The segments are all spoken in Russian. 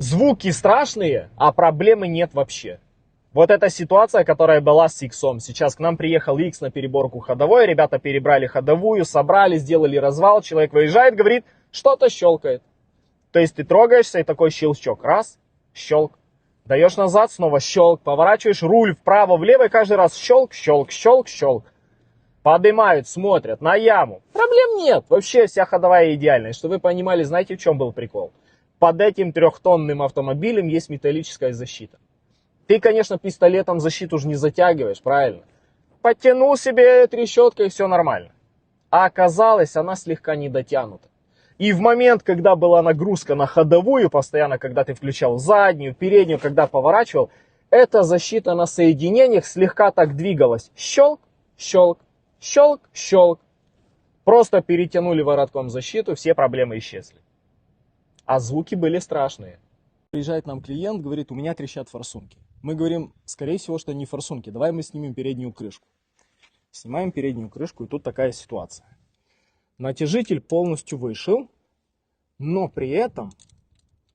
Звуки страшные, а проблемы нет вообще. Вот эта ситуация, которая была с Иксом. Сейчас к нам приехал Икс на переборку ходовой, ребята перебрали ходовую, собрали, сделали развал, человек выезжает, говорит, что-то щелкает. То есть ты трогаешься и такой щелчок, раз, щелк. Даешь назад, снова щелк, поворачиваешь руль вправо, влево, и каждый раз щелк, щелк, щелк, щелк. Поднимают, смотрят на яму. Проблем нет, вообще вся ходовая идеальная. Чтобы вы понимали, знаете, в чем был прикол? Под этим трехтонным автомобилем есть металлическая защита. Ты, конечно, пистолетом защиту уже не затягиваешь, правильно? Подтянул себе трещоткой, и все нормально. А оказалось, она слегка не дотянута. И в момент, когда была нагрузка на ходовую, постоянно, когда ты включал заднюю, переднюю, когда поворачивал, эта защита на соединениях слегка так двигалась. Щелк, щелк, щелк, щелк. Просто перетянули воротком защиту, все проблемы исчезли. А звуки были страшные. Приезжает нам клиент, говорит, у меня трещат форсунки. Мы говорим, скорее всего, что не форсунки. Давай мы снимем переднюю крышку. Снимаем переднюю крышку, и тут такая ситуация. Натяжитель полностью вышел, но при этом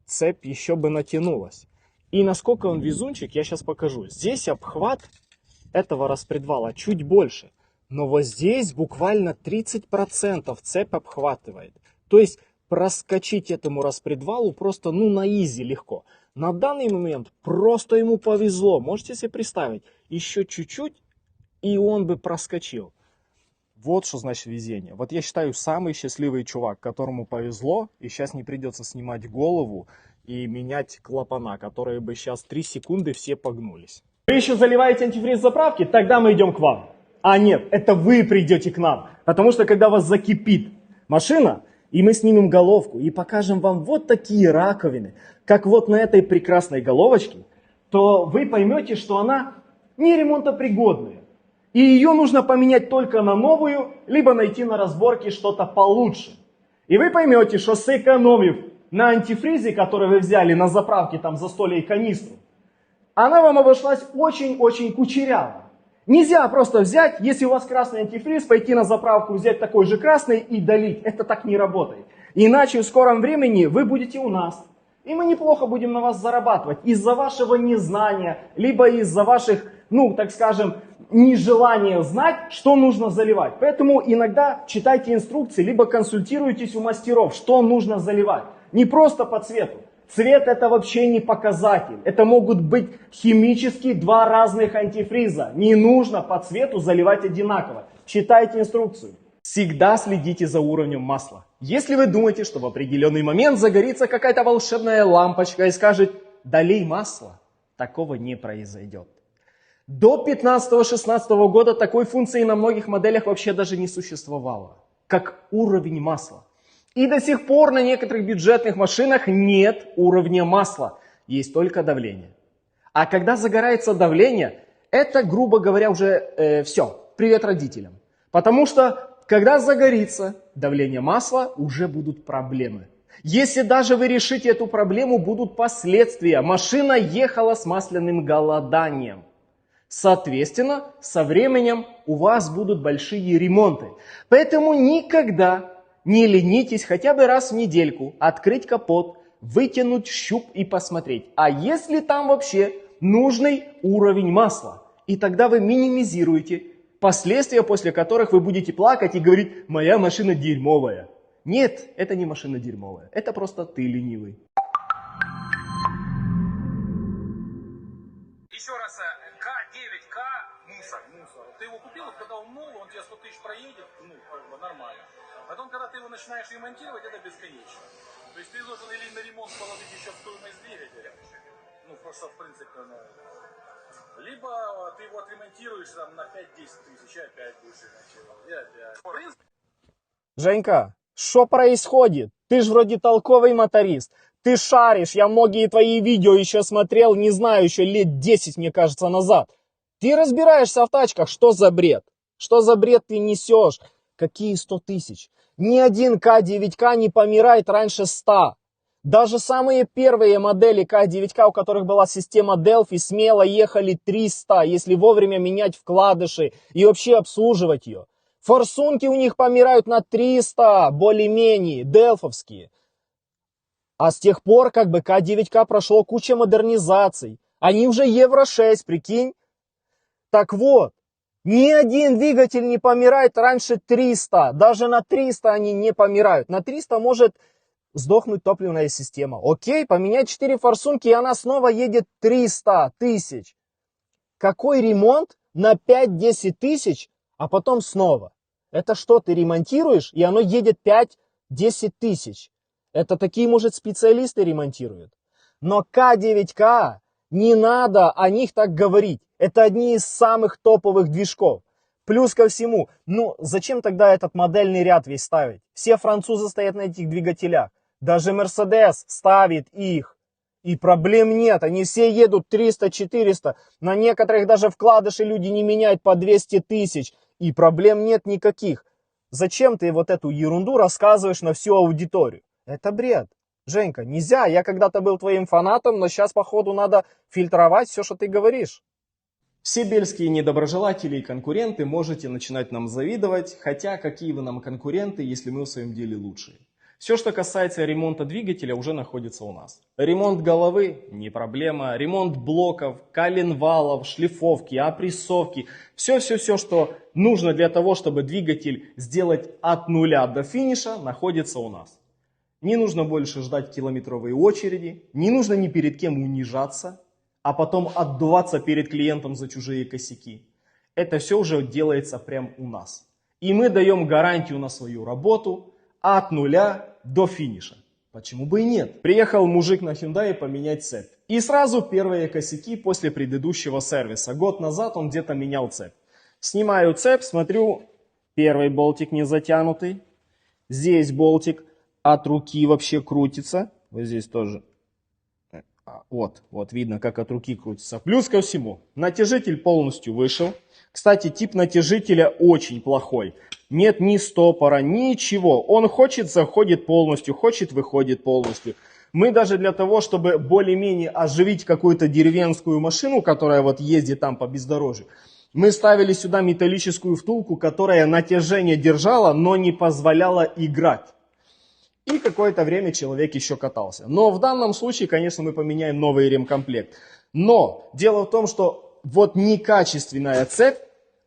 цепь еще бы натянулась. И насколько он везунчик, я сейчас покажу. Здесь обхват этого распредвала чуть больше. Но вот здесь буквально 30% цепь обхватывает. То есть проскочить этому распредвалу просто на изи легко. На данный момент просто ему повезло. Можете себе представить, еще чуть-чуть, и он бы проскочил. Вот что значит везение. Вот я считаю, самый счастливый чувак, которому повезло, и сейчас не придется снимать голову и менять клапана, которые бы сейчас 3 секунды все погнулись. Вы еще заливаете антифриз заправки? Тогда мы идем к вам. А нет, это вы придете к нам. Потому что когда вас закипит машина, и мы снимем головку и покажем вам вот такие раковины, как вот на этой прекрасной головочке, то вы поймете, что она не ремонтопригодная. И ее нужно поменять только на новую, либо найти на разборке что-то получше. И вы поймете, что сэкономив на антифризе, который вы взяли на заправке там за 100 лей канистру, она вам обошлась очень-очень кучеряво. Нельзя просто взять, если у вас красный антифриз, пойти на заправку, взять такой же красный и долить. Это так не работает. Иначе в скором времени вы будете у нас. И мы неплохо будем на вас зарабатывать. Из-за вашего незнания, либо из-за ваших, так скажем, нежелания знать, что нужно заливать. Поэтому иногда читайте инструкции, либо консультируйтесь у мастеров, что нужно заливать. Не просто по цвету. Цвет это вообще не показатель. Это могут быть химически 2 разных антифриза. Не нужно по цвету заливать одинаково. Читайте инструкцию. Всегда следите за уровнем масла. Если вы думаете, что в определенный момент загорится какая-то волшебная лампочка и скажет «долей масло», такого не произойдет. До 15-16 года такой функции на многих моделях вообще даже не существовало, как уровень масла. И до сих пор на некоторых бюджетных машинах нет уровня масла, есть только давление. А когда загорается давление, это, грубо говоря, уже все, привет родителям. Потому что, когда загорится давление масла, уже будут проблемы. Если даже вы решите эту проблему, будут последствия. Машина ехала с масляным голоданием. Соответственно, со временем у вас будут большие ремонты. Поэтому никогда не ленитесь хотя бы раз в недельку открыть капот, вытянуть щуп и посмотреть, а есть ли там вообще нужный уровень масла. И тогда вы минимизируете последствия, после которых вы будете плакать и говорить «моя машина дерьмовая». Нет, это не машина дерьмовая, это просто ты ленивый. Еще раз, К9К мусор. Ты его купил, когда он новый, он тебе 100 тысяч проедет, нормально. Потом, когда ты его начинаешь ремонтировать, это бесконечно. То есть ты должен или на ремонт положить еще стоимость двигателя, просто в принципе, либо ты его отремонтируешь там на 5-10 тысяч, и опять будешь ремонтировать, и опять. Женька, что происходит? Ты ж вроде толковый моторист. Ты шаришь, я многие твои видео еще смотрел, не знаю, еще лет 10, мне кажется, назад. Ты разбираешься в тачках, что за бред? Что за бред ты несешь? Какие 100 тысяч? Ни один К9К не помирает раньше 100. Даже самые первые модели К9К, у которых была система Delphi, смело ехали 300, если вовремя менять вкладыши и вообще обслуживать ее. Форсунки у них помирают на 300, более-менее, делфовские. А с тех пор как бы К9К прошло куча модернизаций. Они уже Евро-6, прикинь. Так вот, ни один двигатель не помирает раньше 300. Даже на 300 они не помирают. На 300 может сдохнуть топливная система. Окей, поменять 4 форсунки, и она снова едет 300 тысяч. Какой ремонт на 5-10 тысяч, а потом снова? Это что, ты ремонтируешь, и оно едет 5-10 тысяч? Это такие, может, специалисты ремонтируют. Но К9К, не надо о них так говорить. Это одни из самых топовых движков. Плюс ко всему, ну зачем тогда этот модельный ряд весь ставить? Все французы стоят на этих двигателях. Даже Mercedes ставит их. И проблем нет, они все едут 300-400. На некоторых даже вкладыши люди не меняют по 200 тысяч. И проблем нет никаких. Зачем ты вот эту ерунду рассказываешь на всю аудиторию? Это бред. Женька, нельзя, я когда-то был твоим фанатом, но сейчас, походу, надо фильтровать все, что ты говоришь. Все бельские недоброжелатели и конкуренты можете начинать нам завидовать, хотя какие вы нам конкуренты, если мы в своем деле лучшие. Все, что касается ремонта двигателя, уже находится у нас. Ремонт головы – не проблема. Ремонт блоков, коленвалов, шлифовки, опрессовки. Все, что нужно для того, чтобы двигатель сделать от нуля до финиша, находится у нас. Не нужно больше ждать километровые очереди, не нужно ни перед кем унижаться, а потом отдуваться перед клиентом за чужие косяки. Это все уже делается прямо у нас. И мы даем гарантию на свою работу от нуля до финиша. Почему бы и нет? Приехал мужик на Hyundai поменять цепь. И сразу первые косяки после предыдущего сервиса. Год назад он где-то менял цепь. Снимаю цепь, смотрю, первый болтик не затянутый. Здесь болтик от руки вообще крутится. Вот здесь тоже. Вот видно, как от руки крутится. Плюс ко всему, натяжитель полностью вышел. Кстати, тип натяжителя очень плохой. Нет ни стопора, ничего. Он хочет, заходит полностью, хочет, выходит полностью. Мы даже для того, чтобы более-менее оживить какую-то деревенскую машину, которая вот ездит там по бездорожью, мы ставили сюда металлическую втулку, которая натяжение держала, но не позволяла играть. И какое-то время человек еще катался. Но в данном случае, конечно, мы поменяем новый ремкомплект. Но дело в том, что вот некачественная цепь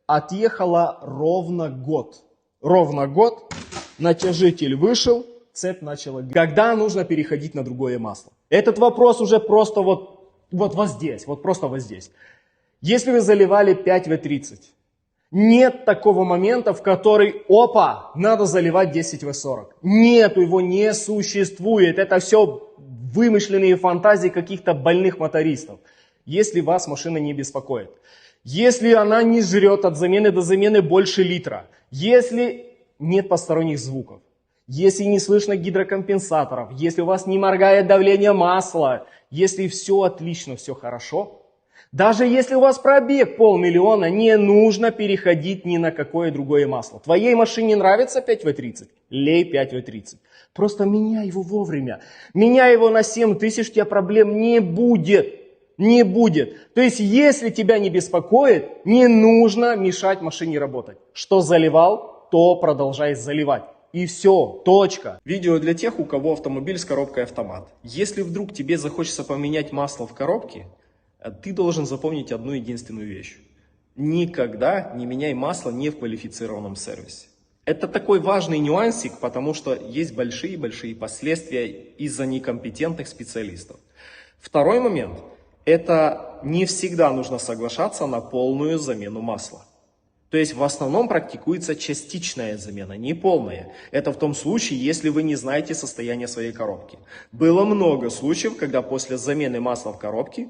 отъехала ровно год. Ровно год, натяжитель вышел, цепь начала... Когда нужно переходить на другое масло? Этот вопрос уже просто вот здесь, вот просто вот здесь. Если вы заливали 5В30, нет такого момента, в который, опа, надо заливать 10В40. Нету, его не существует. Это все вымышленные фантазии каких-то больных мотористов. Если вас машина не беспокоит. Если она не жрет от замены до замены больше литра. Если нет посторонних звуков. Если не слышно гидрокомпенсаторов. Если у вас не моргает давление масла. Если все отлично, все хорошо. Даже если у вас пробег 500 000, не нужно переходить ни на какое другое масло. Твоей машине нравится 5В30? Лей 5В30. Просто меняй его вовремя. Меняй его на 7000, у тебя проблем не будет. Не будет. То есть, если тебя не беспокоит, не нужно мешать машине работать. Что заливал, то продолжай заливать. И все, точка. Видео для тех, у кого автомобиль с коробкой автомат. Если вдруг тебе захочется поменять масло в коробке, ты должен запомнить одну единственную вещь. Никогда не меняй масло не в квалифицированном сервисе. Это такой важный нюансик, потому что есть большие-большие последствия из-за некомпетентных специалистов. Второй момент. Это не всегда нужно соглашаться на полную замену масла. То есть в основном практикуется частичная замена, не полная. Это в том случае, если вы не знаете состояние своей коробки. Было много случаев, когда после замены масла в коробке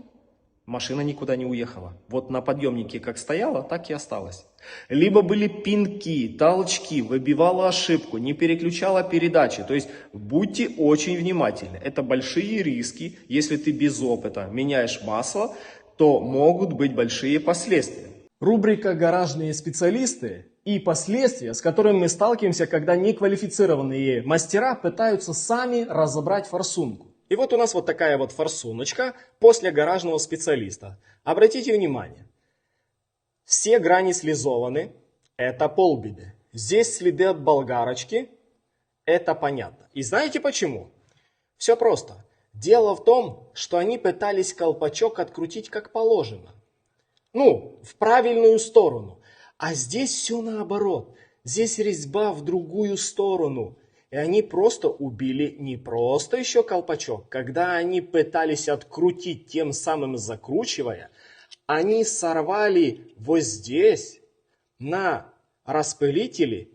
машина никуда не уехала. Вот на подъемнике как стояла, так и осталась. Либо были пинки, толчки, выбивала ошибку, не переключала передачи. То есть будьте очень внимательны. Это большие риски. Если ты без опыта меняешь масло, то могут быть большие последствия. Рубрика «Гаражные специалисты» и последствия, с которыми мы сталкиваемся, когда неквалифицированные мастера пытаются сами разобрать форсунку. И вот у нас вот такая вот форсуночка после гаражного специалиста. Обратите внимание, все грани слизованы, это полбеды. Здесь следы от болгарочки, это понятно. И знаете почему? Все просто. Дело в том, что они пытались колпачок открутить как положено. Ну, в правильную сторону. А здесь все наоборот. Здесь резьба в другую сторону. И они просто убили не просто еще колпачок. Когда они пытались открутить, тем самым закручивая, они сорвали вот здесь, на распылителе,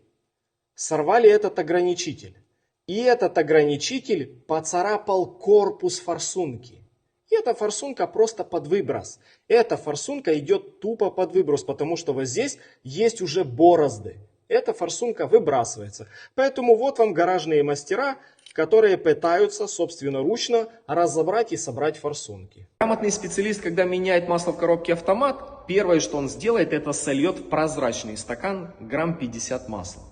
сорвали этот ограничитель. И этот ограничитель поцарапал корпус форсунки. И эта форсунка просто под выброс. Эта форсунка идет тупо под выброс, потому что вот здесь есть уже борозды. Эта форсунка выбрасывается. Поэтому вот вам гаражные мастера, которые пытаются собственноручно разобрать и собрать форсунки. Грамотный специалист, когда меняет масло в коробке автомат, первое, что он сделает, это сольет в прозрачный стакан грамм 50 масла.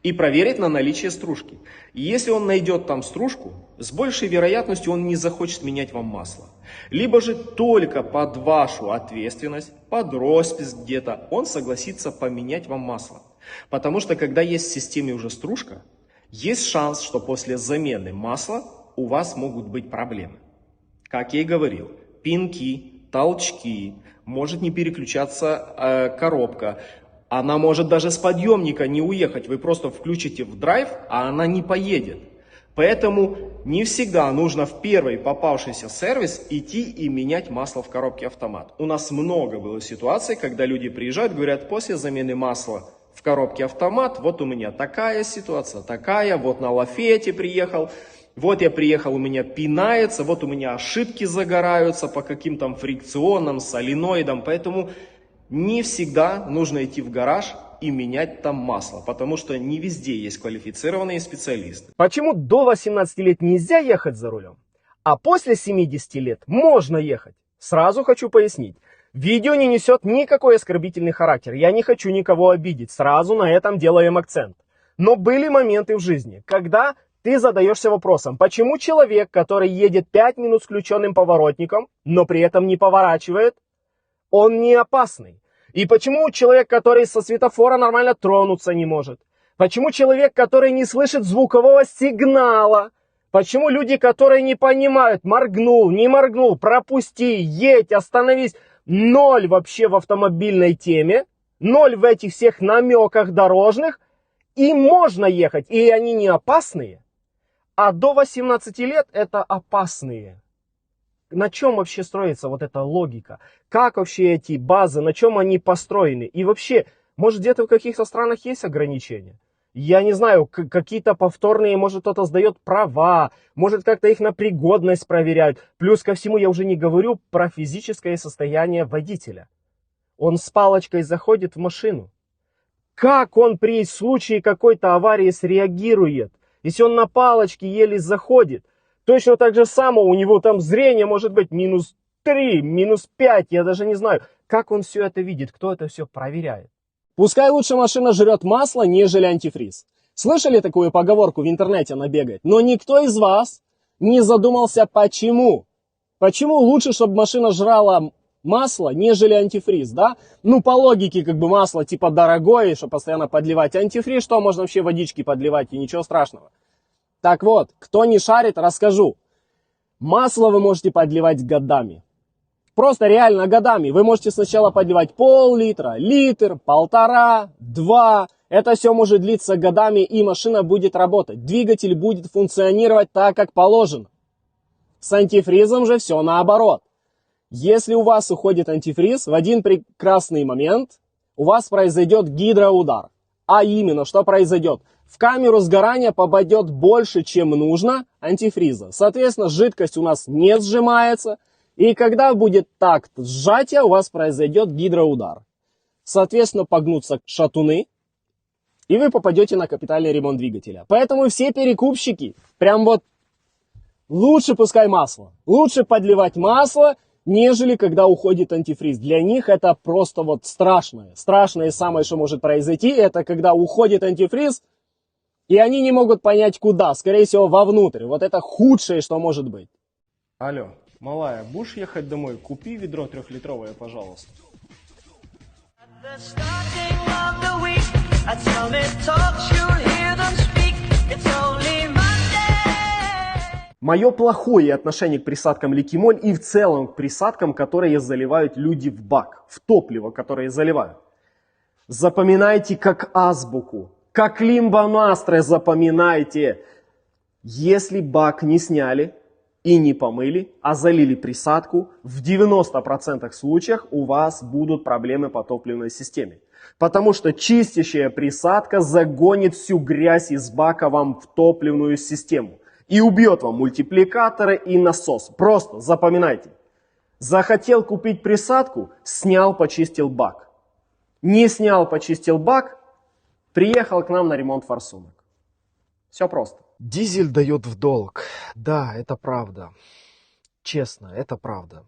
И проверит на наличие стружки. И если он найдет там стружку, с большей вероятностью он не захочет менять вам масло. Либо же только под вашу ответственность, под роспись где-то, он согласится поменять вам масло. Потому что когда есть в системе уже стружка, есть шанс, что после замены масла у вас могут быть проблемы. Как я и говорил, пинки, толчки, может не переключаться коробка. Она может даже с подъемника не уехать. Вы просто включите в драйв, а она не поедет. Поэтому не всегда нужно в первый попавшийся сервис идти и менять масло в коробке автомат. У нас много было ситуаций, когда люди приезжают, говорят, после замены масла в коробке автомат, вот у меня такая ситуация, такая, вот на лафете приехал, вот я приехал, у меня пинается, вот у меня ошибки загораются по каким-то фрикционам, соленоидам, поэтому не всегда нужно идти в гараж и менять там масло, потому что не везде есть квалифицированные специалисты. Почему до 18 лет нельзя ехать за рулем, а после 70 лет можно ехать? Сразу хочу пояснить. Видео не несет никакой оскорбительный характер. Я не хочу никого обидеть. Сразу на этом делаем акцент. Но были моменты в жизни, когда ты задаешься вопросом, почему человек, который едет 5 минут с включенным поворотником, но при этом не поворачивает, он не опасный? И почему человек, который со светофора нормально тронуться не может? Почему человек, который не слышит звукового сигнала? Почему люди, которые не понимают, моргнул, не моргнул, пропусти, едь, остановись, ноль вообще в автомобильной теме, ноль в этих всех намеках дорожных, им можно ехать, и они не опасные, а до 18 лет это опасные. На чем вообще строится вот эта логика? Как вообще эти базы, на чем они построены? И вообще, может где-то в каких-то странах есть ограничения? Я не знаю, какие-то повторные, может кто-то сдает права, может как-то их на пригодность проверяют. Плюс ко всему я уже не говорю про физическое состояние водителя. Он с палочкой заходит в машину. Как он при случае какой-то аварии среагирует? Если он на палочке еле заходит, точно так же самое, у него там зрение может быть минус 3, минус 5, я даже не знаю. Как он все это видит, кто это все проверяет? Пускай лучше машина жрет масло, нежели антифриз. Слышали такую поговорку в интернете набегать? Но никто из вас не задумался, почему. Почему лучше, чтобы машина жрала масло, нежели антифриз, да? Ну, по логике, как бы масло типа дорогое, чтобы постоянно подливать. Антифриз, что можно вообще водички подливать, и ничего страшного. Так вот, кто не шарит, расскажу. Масло вы можете подливать годами. Просто реально годами. Вы можете сначала подливать пол-литра, литр, 1,5, 2. Это все может длиться годами, и машина будет работать. Двигатель будет функционировать так, как положено. С антифризом же все наоборот. Если у вас уходит антифриз, в один прекрасный момент у вас произойдет гидроудар. А именно, что произойдет? В камеру сгорания попадет больше, чем нужно антифриза. Соответственно, жидкость у нас не сжимается. И когда будет такт сжатия, у вас произойдет гидроудар. Соответственно, погнутся шатуны, и вы попадете на капитальный ремонт двигателя. Поэтому все перекупщики, прям вот, лучше пускай масло. Лучше подливать масло, нежели когда уходит антифриз. Для них это просто вот страшное. Страшное самое, что может произойти, это когда уходит антифриз, и они не могут понять куда. Скорее всего, вовнутрь. Вот это худшее, что может быть. Алло, малая, будешь ехать домой? Kупи ведро 3-литровое, пожалуйста. Мое плохое отношение к присадкам ликимоль и в целом к присадкам, которые заливают люди в бак, в топливо, которое заливают. Запоминайте как азбуку, как лимбомастре запоминайте. Если бак не сняли и не помыли, а залили присадку, в 90% случаях у вас будут проблемы по топливной системе. Потому что чистящая присадка загонит всю грязь из бака вам в топливную систему. И убьет вам мультипликаторы и насос. Просто запоминайте. Захотел купить присадку, снял, почистил бак. Не снял, почистил бак, приехал к нам на ремонт форсунок. Все просто. Дизель дает в долг. Да, это правда. Честно, это правда.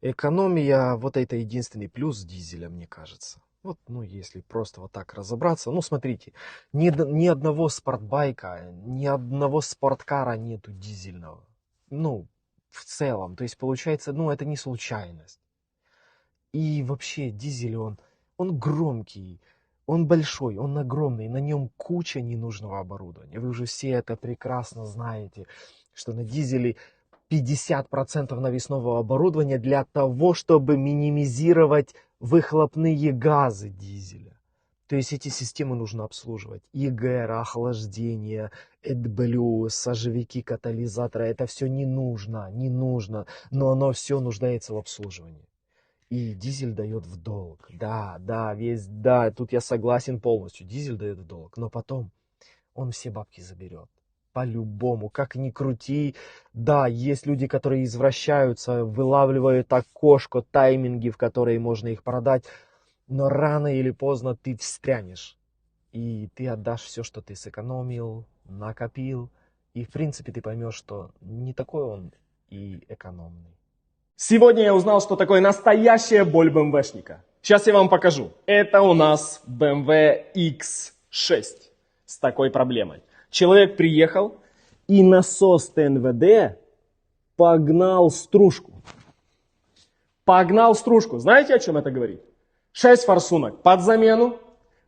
Экономия, вот это единственный плюс дизеля, мне кажется. Вот, ну, если просто вот так разобраться. Ну, смотрите, ни одного спортбайка, ни одного спорткара нету дизельного. Ну, в целом. То есть, получается, ну, это не случайность. И вообще, дизель, он громкий, он большой, он огромный, на нем куча ненужного оборудования. Вы уже все это прекрасно знаете, что на дизеле 50% навесного оборудования для того, чтобы минимизировать выхлопные газы дизеля. То есть эти системы нужно обслуживать. ЕГР, охлаждение, AdBlue, сажевики, катализаторы. Это все не нужно, но оно все нуждается в обслуживании. И дизель дает в долг. Да, тут я согласен полностью. Дизель дает в долг. Но потом он все бабки заберет. По-любому, как ни крути. Да, есть люди, которые извращаются, вылавливают окошко, тайминги, в которые можно их продать. Но рано или поздно ты встрянешь. И ты отдашь все, что ты сэкономил, накопил. И в принципе ты поймешь, что не такой он и экономный. Сегодня я узнал, что такое настоящая боль БМВшника. Сейчас я вам покажу. Это у нас BMW X6 с такой проблемой. Человек приехал и насос ТНВД погнал стружку. Погнал стружку. Знаете, о чем это говорит? 6 форсунок под замену,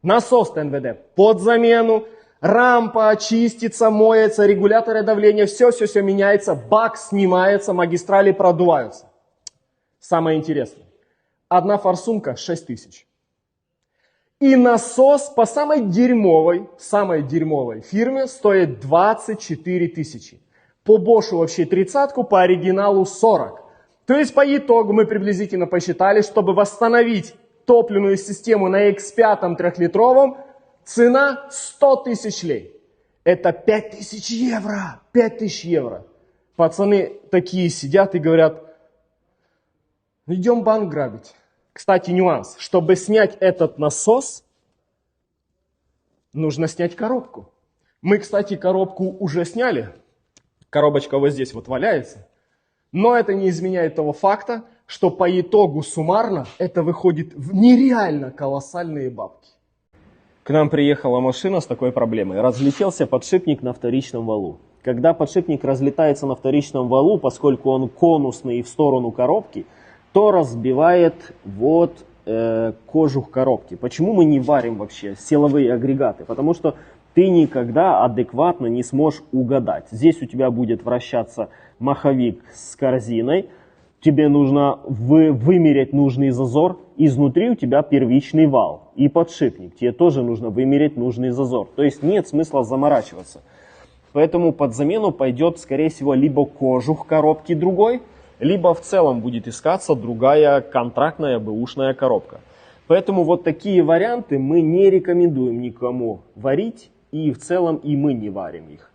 насос ТНВД под замену, рампа чистится, моется, регуляторы давления, все меняется, бак снимается, магистрали продуваются. Самое интересное. Одна форсунка 6000. И насос по самой дерьмовой фирме стоит 24 тысячи. По Бошу вообще 30-ку, по оригиналу 40. То есть по итогу мы приблизительно посчитали, чтобы восстановить топливную систему на X5 3-литровом, цена 100 тысяч лей. Это 5000 евро. 5000 евро. Пацаны такие сидят и говорят: идем банк грабить. Кстати, нюанс. Чтобы снять этот насос, нужно снять коробку. Мы, кстати, коробку уже сняли. Коробочка вот здесь вот валяется. Но это не изменяет того факта, что по итогу суммарно это выходит в нереально колоссальные бабки. К нам приехала машина с такой проблемой. Разлетелся подшипник на вторичном валу. Когда подшипник разлетается на вторичном валу, поскольку он конусный в сторону коробки, то разбивает кожух коробки. Почему мы не варим вообще силовые агрегаты? Потому что ты никогда адекватно не сможешь угадать. Здесь у тебя будет вращаться маховик с корзиной. Тебе нужно вымерять нужный зазор. Изнутри у тебя первичный вал и подшипник. Тебе тоже нужно вымерять нужный зазор. То есть нет смысла заморачиваться. Поэтому под замену пойдет, скорее всего, либо кожух коробки другой, либо в целом будет искаться другая контрактная бэушная коробка. Поэтому вот такие варианты мы не рекомендуем никому варить, и в целом и мы не варим их.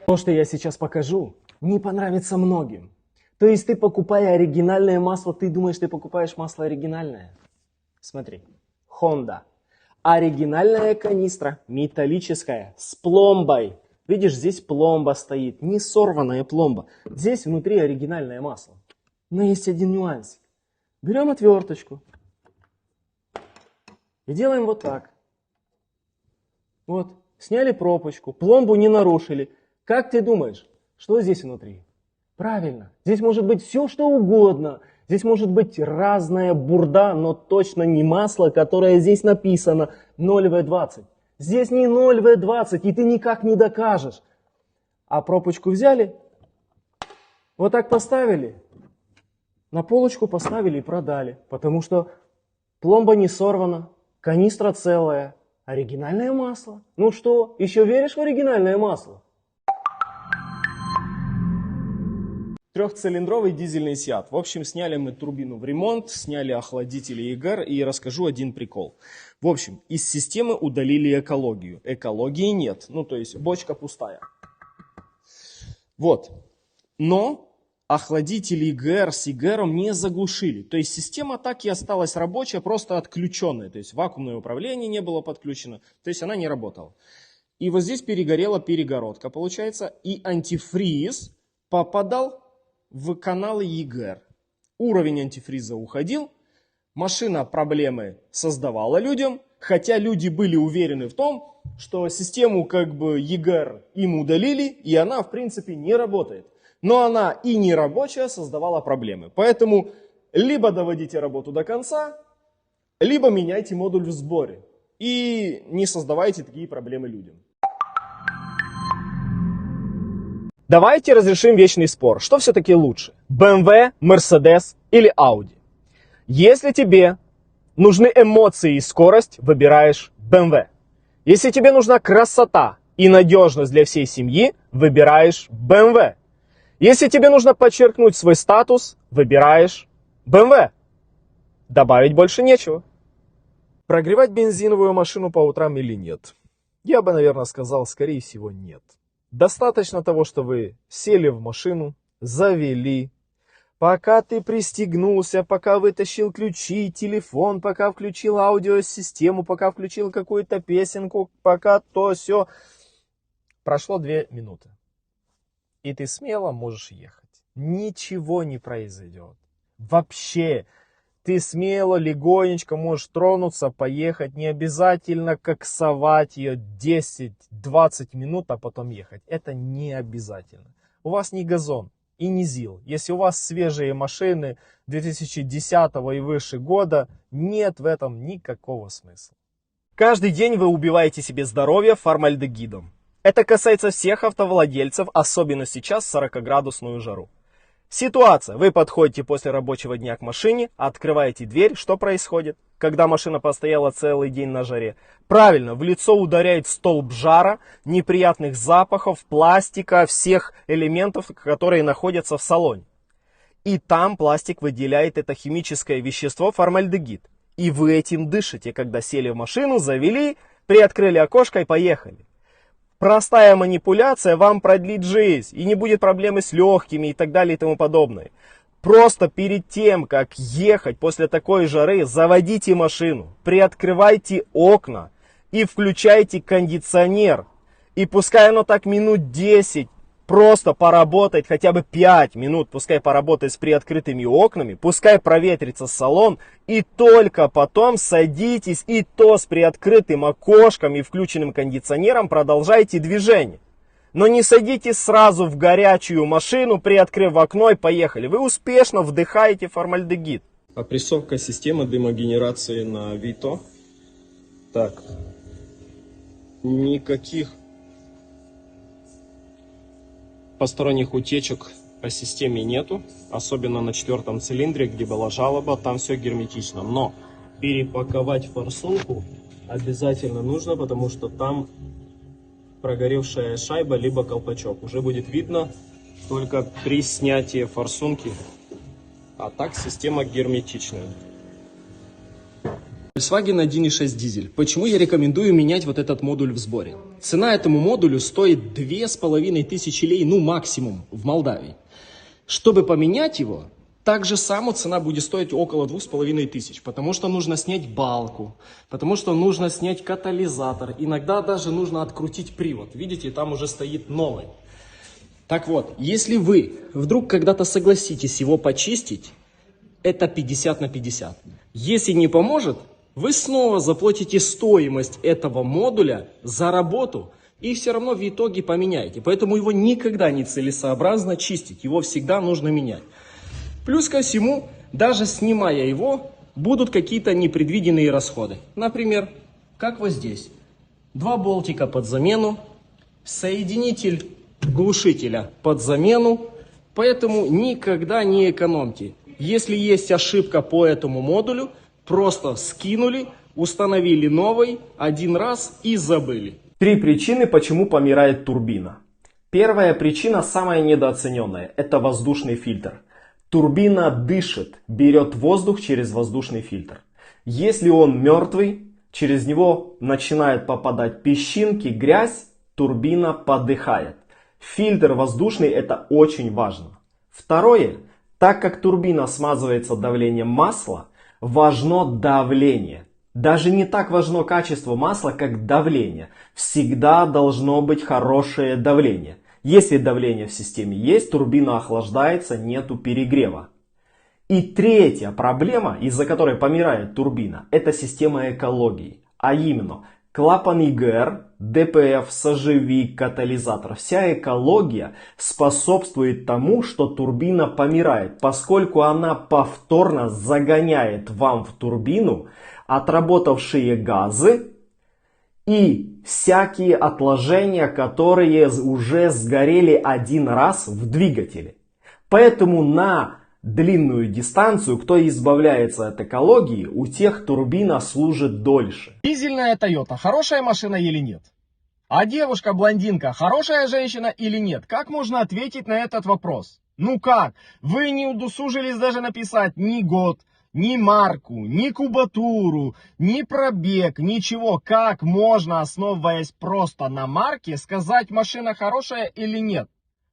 То, что я сейчас покажу, не понравится многим. То есть ты, покупая оригинальное масло, ты думаешь, ты покупаешь масло оригинальное? Смотри, Honda. Оригинальная канистра, металлическая, с пломбой. Видишь, здесь пломба стоит, не сорванная пломба. Здесь внутри оригинальное масло. Но есть один нюанс. Берем отверточку и делаем вот так. Вот, сняли пробочку, пломбу не нарушили. Как ты думаешь, что здесь внутри? Правильно, здесь может быть все, что угодно. Здесь может быть разная бурда, но точно не масло, которое здесь написано 0В20. Здесь не 0В20, и ты никак не докажешь. А пробочку взяли, вот так поставили, на полочку поставили и продали. Потому что пломба не сорвана, канистра целая, оригинальное масло. Ну что, еще веришь в оригинальное масло? Трехцилиндровый дизельный Seat. В общем, сняли мы турбину в ремонт, сняли охладители ЕГР и расскажу один прикол. В общем, из системы удалили экологию. Экологии нет, ну то есть бочка пустая. Вот. Но охладители ЕГР с ЕГРом не заглушили. То есть система так и осталась рабочая, просто отключенная. То есть вакуумное управление не было подключено. То есть она не работала. И вот здесь перегорела перегородка, получается, и антифриз попадал в каналы ЕГР. Уровень антифриза уходил, машина проблемы создавала людям, хотя люди были уверены в том, что систему как бы ЕГР им удалили, и она в принципе не работает. Но она и не рабочая создавала проблемы. Поэтому либо доводите работу до конца, либо меняйте модуль в сборе. И не создавайте такие проблемы людям. Давайте разрешим вечный спор. Что все-таки лучше? BMW, Mercedes или Audi? Если тебе нужны эмоции и скорость, выбираешь BMW. Если тебе нужна красота и надежность для всей семьи, выбираешь BMW. Если тебе нужно подчеркнуть свой статус, выбираешь BMW. Добавить больше нечего. Прогревать бензиновую машину по утрам или нет? Я бы, наверное, сказал, скорее всего, нет. Достаточно того, что вы сели в машину, завели, пока ты пристегнулся, пока вытащил ключи, телефон, пока включил аудиосистему, пока включил какую-то песенку, пока то все. Прошло 2 минуты. И ты смело можешь ехать. Ничего не произойдет. Вообще. Ты смело, легонечко можешь тронуться, поехать. Не обязательно коксовать ее 10-20 минут, а потом ехать. Это не обязательно. У вас не газон и не ЗИЛ. Если у вас свежие машины 2010 и выше года, нет в этом никакого смысла. Каждый день вы убиваете себе здоровье формальдегидом. Это касается всех автовладельцев, особенно сейчас в 40-градусную жару. Ситуация. Вы подходите после рабочего дня к машине, открываете дверь. Что происходит, когда машина постояла целый день на жаре? Правильно, в лицо ударяет столб жара, неприятных запахов, пластика, всех элементов, которые находятся в салоне. И там пластик выделяет это химическое вещество формальдегид. И вы этим дышите, когда сели в машину, завели, приоткрыли окошко и поехали. Простая манипуляция вам продлит жизнь, и не будет проблемы с легкими и так далее и тому подобное. Просто перед тем, как ехать после такой жары, заводите машину, приоткрывайте окна и включайте кондиционер. И пускай оно так минут 10 просто поработает, хотя бы 5 минут, пускай поработает с приоткрытыми окнами, пускай проветрится салон, и только потом садитесь, и то с приоткрытым окошком и включенным кондиционером продолжайте движение. Но не садитесь сразу в горячую машину, приоткрыв окно и поехали. Вы успешно вдыхаете формальдегид. Опрессовка системы дымогенерации на Vito. Так, никаких посторонних утечек по системе нету, особенно на 4-м цилиндре, где была жалоба, там все герметично. Но перепаковать форсунку обязательно нужно, потому что там прогоревшая шайба, либо колпачок. Уже будет видно только при снятии форсунки. А так система герметичная. Volkswagen 1.6 дизель. Почему я рекомендую менять вот этот модуль в сборе? Цена этому модулю стоит 2500 лей, ну максимум, в Молдавии. Чтобы поменять его, так же само цена будет стоить около 2500, потому что нужно снять балку, потому что нужно снять катализатор, иногда даже нужно открутить привод. Видите, там уже стоит новый. Так вот, если вы вдруг когда-то согласитесь его почистить, это 50 на 50. Если не поможет, вы снова заплатите стоимость этого модуля за работу и все равно в итоге поменяете. Поэтому его никогда не целесообразно чистить, его всегда нужно менять. Плюс ко всему, даже снимая его, будут какие-то непредвиденные расходы. Например, как вот здесь. 2 болтика под замену, соединитель глушителя под замену, поэтому никогда не экономьте. Если есть ошибка по этому модулю, просто скинули, установили новый один раз и забыли. 3 причины, почему помирает турбина. Первая причина, самая недооцененная, это воздушный фильтр. Турбина дышит, берет воздух через воздушный фильтр. Если он мертвый, через него начинают попадать песчинки, грязь, турбина подыхает. Фильтр воздушный, это очень важно. Второе, так как турбина смазывается давлением масла, важно давление. Даже не так важно качество масла, как давление. Всегда должно быть хорошее давление. Если давление в системе есть, турбина охлаждается, нету перегрева. И третья проблема, из-за которой помирает турбина, это система экологии. А именно, клапан ЕГР, ДПФ, соживик, катализатор. Вся экология способствует тому, что турбина помирает, поскольку она повторно загоняет вам в турбину отработавшие газы и всякие отложения, которые уже сгорели один раз в двигателе. Поэтому на длинную дистанцию, кто избавляется от экологии, у тех турбина служит дольше. Дизельная Toyota хорошая машина или нет? А девушка-блондинка хорошая женщина или нет? Как можно ответить на этот вопрос? Ну как? Вы не удосужились даже написать ни год, ни марку, ни кубатуру, ни пробег, ничего. Как можно, основываясь просто на марке, сказать, машина хорошая или нет?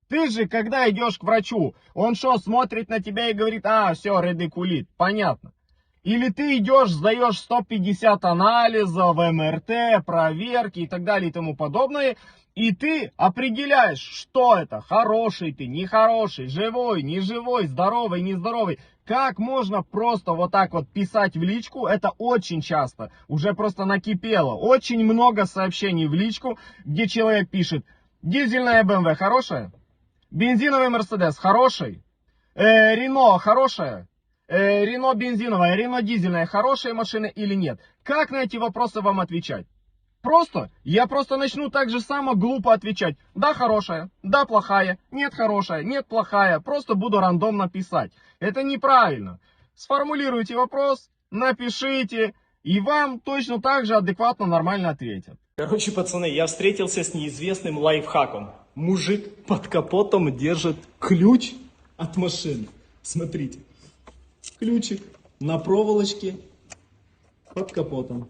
Ты же, когда идешь к врачу, он что, смотрит на тебя и говорит, все, радикулит, понятно. Или ты идешь, сдаешь 150 анализов, МРТ, проверки и так далее и тому подобное, и ты определяешь, что это, хороший ты, нехороший, живой, неживой, здоровый, нездоровый. Как можно просто вот так вот писать в личку, это очень часто, уже просто накипело. Очень много сообщений в личку, где человек пишет, дизельная BMW хорошая? Бензиновый Мерседес хороший? Рено хорошая? Рено бензиновая, Рено дизельная хорошая машина или нет? Как на эти вопросы вам отвечать? Я просто начну так же само глупо отвечать. Да, хорошая, да, плохая, нет, хорошая, нет, плохая. Просто буду рандомно писать. Это неправильно. Сформулируйте вопрос, напишите, и вам точно так же адекватно, нормально ответят. Короче, пацаны, я встретился с неизвестным лайфхаком. Мужик под капотом держит ключ от машины. Смотрите. Ключик на проволочке под капотом.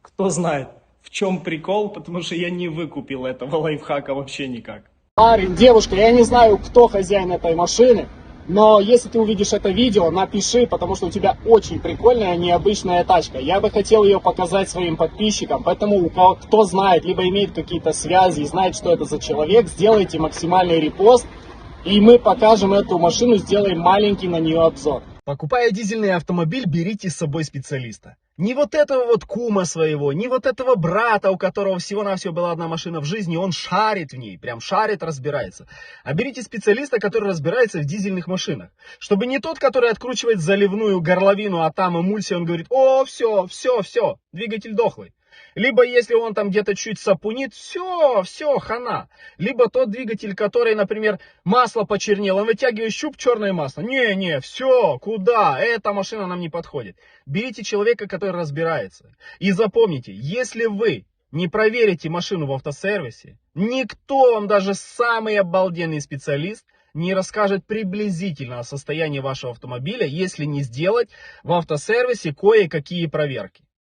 Кто знает, в чем прикол, потому что я не выкупил этого лайфхака вообще никак. Парень, девушка, я не знаю, кто хозяин этой машины, но если ты увидишь это видео, напиши, потому что у тебя очень прикольная, необычная тачка. Я бы хотел ее показать своим подписчикам, поэтому кто знает, либо имеет какие-то связи и знает, что это за человек, сделайте максимальный репост, и мы покажем эту машину, сделаем маленький на нее обзор. Покупая дизельный автомобиль, берите с собой специалиста. Не вот этого вот кума своего, не вот этого брата, у которого всего-навсего была одна машина в жизни, он шарит в ней, прям шарит, разбирается. А берите специалиста, который разбирается в дизельных машинах. Чтобы не тот, который откручивает заливную горловину, а там эмульсия, он говорит, все, двигатель дохлый. Либо если он там где-то чуть сапунит, все, хана. Либо тот двигатель, который, например, масло почернело, он вытягивает щуп, черное масло. Не, все, куда, эта машина нам не подходит. Берите человека, который разбирается. И запомните, если вы не проверите машину в автосервисе, никто вам, даже самый обалденный специалист, не расскажет приблизительно о состоянии вашего автомобиля, если не сделать в автосервисе кое-какие проверки.